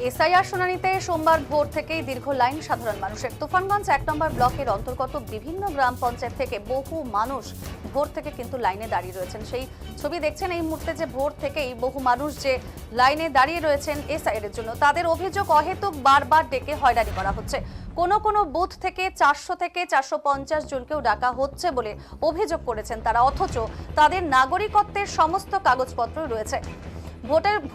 SIR শুনানিতে সোমবার ভোর থেকেই দীর্ঘ লাইন সাধারণ মানুষের। তুফানগঞ্জ ১ নম্বর ব্লকের অন্তর্গত বিভিন্ন গ্রাম পঞ্চায়েত থেকে বহু মানুষ ভোর থেকে কিন্তু লাইনে দাঁড়িয়ে রয়েছেন। সেই ছবি দেখছেন এই মুহূর্তে, যে ভোর থেকেই বহু মানুষ যে লাইনে দাঁড়িয়ে রয়েছেন এসআইআর এর জন্য। তাদের অভিযোগ, অহেতুক বারবার ডেকে হয়রানি করা হচ্ছে। কোনো বুথ থেকে ৪০০ থেকে ৪৫০ জনকেও ডাকা হচ্ছে বলে অভিযোগ করেছেন তারা, অথচ তাদের নাগরিকত্বের সমস্ত কাগজপত্র রয়েছে।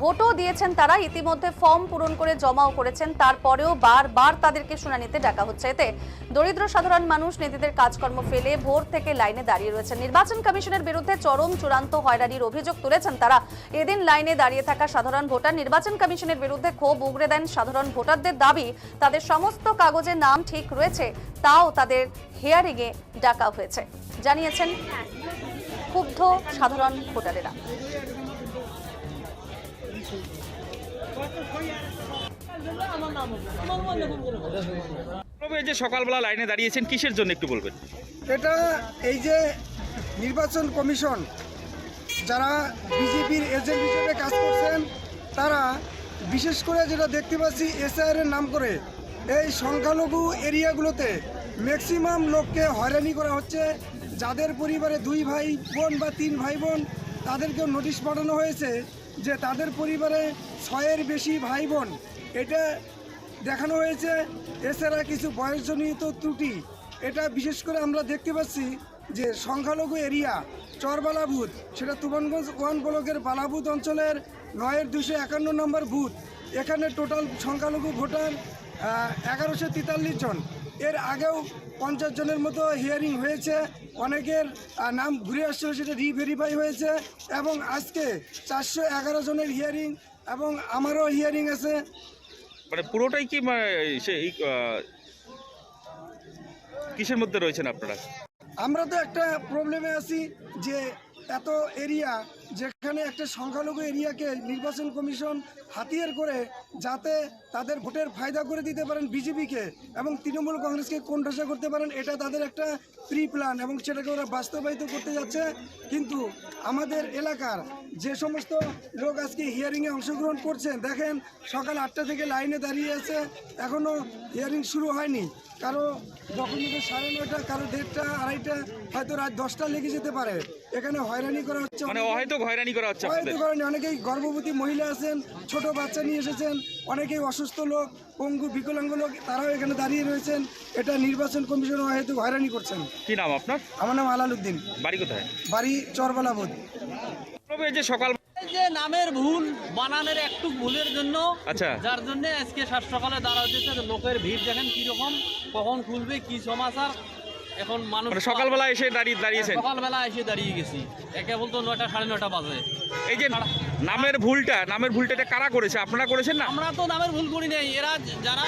ভোটও দিয়েছেন তারা, ইতিমধ্যে ফর্ম পূরণ করে জমাও করেছেন, তারপরেও বারবার তাদেরকে শুনানিতে ডাকা হচ্ছে। এতে দরিদ্র সাধারণ মানুষ নিজেদের কাজকর্ম ফেলে ভোর থেকে লাইনে দাঁড়িয়ে রয়েছেন। নির্বাচন কমিশনের বিরুদ্ধে চূড়ান্ত হয়রানির অভিযোগ তুলেছেন তারা। এদিন লাইনে দাঁড়িয়ে থাকা সাধারণ ভোটার নির্বাচন কমিশনের বিরুদ্ধে ক্ষোভ উগরে দেন সাধারণ ভোটারদের। দাবি, তাদের সমস্ত কাগজে নাম ঠিক রয়েছে, তাও তাদের হিয়ারিংয়ে ডাকা হয়েছে, জানিয়েছেন ক্ষুব্ধ সাধারণ ভোটারেরা। যে সকালবেলা লাইনে দাঁড়িয়েছেন কিসের জন্য একটু বলবেন? এটা এই যে নির্বাচন কমিশন যারা বিজেপির এজেন্ট হিসেবে কাজ করছেন, তারা বিশেষ করে যেটা দেখতে পাচ্ছি এসআইআর এর নাম করে এই সংখ্যালঘু এরিয়াগুলোতে ম্যাক্সিমাম লোককে হয়রানি করা হচ্ছে। যাদের পরিবারে 2 ভাই বোন বা 3 ভাই বোন, তাদেরকেও নোটিশ পাঠানো হয়েছে যে তাদের পরিবারে 6-এর বেশি ভাই বোন। এটা দেখানো হয়েছে। এছাড়া কিছু বয়সজনিত ত্রুটি, এটা বিশেষ করে আমরা দেখতে পাচ্ছি যে সংখ্যালঘু এরিয়া চরবালা বুথ, সেটা তুফানগঞ্জ 1 ব্লকের বালাবুথ অঞ্চলের 9-এর 251 নম্বর বুথ। এখানে টোটাল সংখ্যালঘু ভোটার 1143 জন। এর আগেও 50 জনের মতো হিয়ারিং হয়েছে, অনেকের নাম ঘুরে আসছিল, সেটা রিভেরিফাই হয়েছে এবং আজকে 411 জনের হিয়ারিং এবং আমারও হিয়ারিং আছে। মানে পুরোটাই কি কিসের মধ্যে রয়েছেন আপনারা? আমরা তো একটা প্রবলেমে আছি যে এত এরিয়া, যেখানে একটা সংখ্যালঘু এরিয়াকে নির্বাচন কমিশন হাতিয়ার করে যাতে তাদের ভোটের ফায়দা করে দিতে পারেন বিজেপিকে এবং তৃণমূল কংগ্রেসকে কোণঠাসা করতে পারেন, এটা তাদের একটা প্রি প্ল্যান এবং সেটাকে ওরা বাস্তবায়িত করতে যাচ্ছে। কিন্তু আমাদের এলাকার যে সমস্ত লোক আজকে হিয়ারিংয়ে অংশগ্রহণ করছেন, দেখেন সকাল 8টা থেকে লাইনে দাঁড়িয়ে আছে, এখনও হিয়ারিং শুরু হয়নি। কারো ডকুমেন্টে 9:30, কারো 1:30, 2:30, হয়তো রাত 10টা লেগে যেতে পারে। এখানে হয়রানি করা হচ্ছে, মানে অহেতুক হয়রানি করা হচ্ছে। অনেকেই গর্ভবতী মহিলা আছেন, ছোট বাচ্চা নিয়ে এসেছেন, অনেকেই অসুস্থ লোক, পঙ্গু বিকলাঙ্গ লোক, তারাও এখানে দাঁড়িয়ে রয়েছেন। এটা নির্বাচন কমিশন অহেতুক হয়রানি করছেন। কি নাম আপনার? আমার নাম আলাল উদ্দিন। বাড়ি কোথায়? বাড়ি চরবালা বুথ। যে সকাল যে নামের ভুল বানানের একটু ভুলের জন্য, আচ্ছা, যার জন্য আজকে সকালে দাঁড়া হচ্ছে। লোকের ভিড় দেখেন কিরকম, কখন খুলবে কি সমাচার। এখন মানুষ সকালবেলা এসে দাঁড়িয়েছেন? সকালবেলা এসে দাঁড়িয়ে গেছি, একে বলতো 9টা 9:30 বাজে। এই যে নামের ভুলটা কারা করেছে? আপনারা করেছেন না? আমরা তো নামের ভুল করি নাই, এরা যারা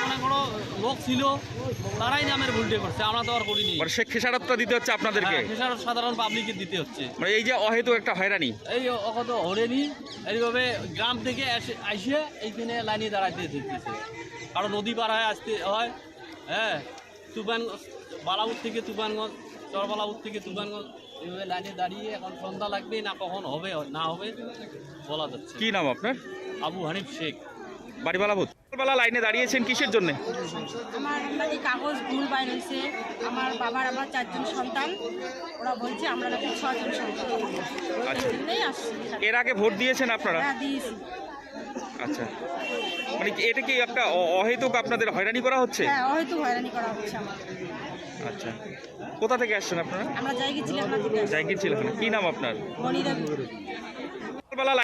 মনে করো লোক ছিল তারাই নামের ভুলটা করছে, আমরা তো আর করিনি। সে খেসারতটা দিতে হচ্ছে আপনাদেরকে? খেসারত সাধারণ পাবলিকের দিতে হচ্ছে। মানে এই যে অহেতুক একটা হয়রানি, এই অকত হরেনি এইভাবে গ্রাম থেকে আইসে এইখানে লাইনে দাঁড়াইতে দিতেছে। কারণ নদী পার হয়ে আসতে হয়। হ্যাঁ, তুফানগঞ্জ বালাবুথ থেকে তুফানগঞ্জ, চরবালাবুথ থেকে তুফানগঞ্জ, এইভাবে লাইনে দাঁড়িয়ে এখন সন্ধ্যা লাগবে না, কখন হবে না হবে বলা যাচ্ছে। কি নাম আপনার? আবু হানিফ শেখ, বাড়ি বালাবুথ। সকালবেলা লাইনে দাঁড়িয়েছেন কিসের জন্য? আমার নাকি কাগজ ভুল বাইর হয়েছে। আমার বাবার আমার 4 জন সন্তান, ওরা বলছে আমরা নাকি 6 জন সন্তান। আচ্ছা, আসছি। এর আগে ভোট দিয়েছেন আপনারা? হ্যাঁ, দিয়েছি। আচ্ছা, মানে এটা কি একটা অহেতুক আপনাদের হয়রানি করা হচ্ছে? হ্যাঁ, হয়তো হয়রানি করা হচ্ছে আমার। আচ্ছা, কোথা থেকে আসছেন আপনারা? আমরা যাই গেছিলাম না থেকে। যাই গিয়েছিলেন। কি নাম আপনার? মনিরা। সকালবেলা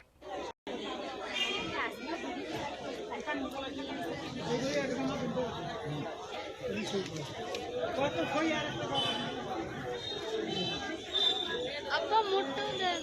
আব্বা মোটটা দেন।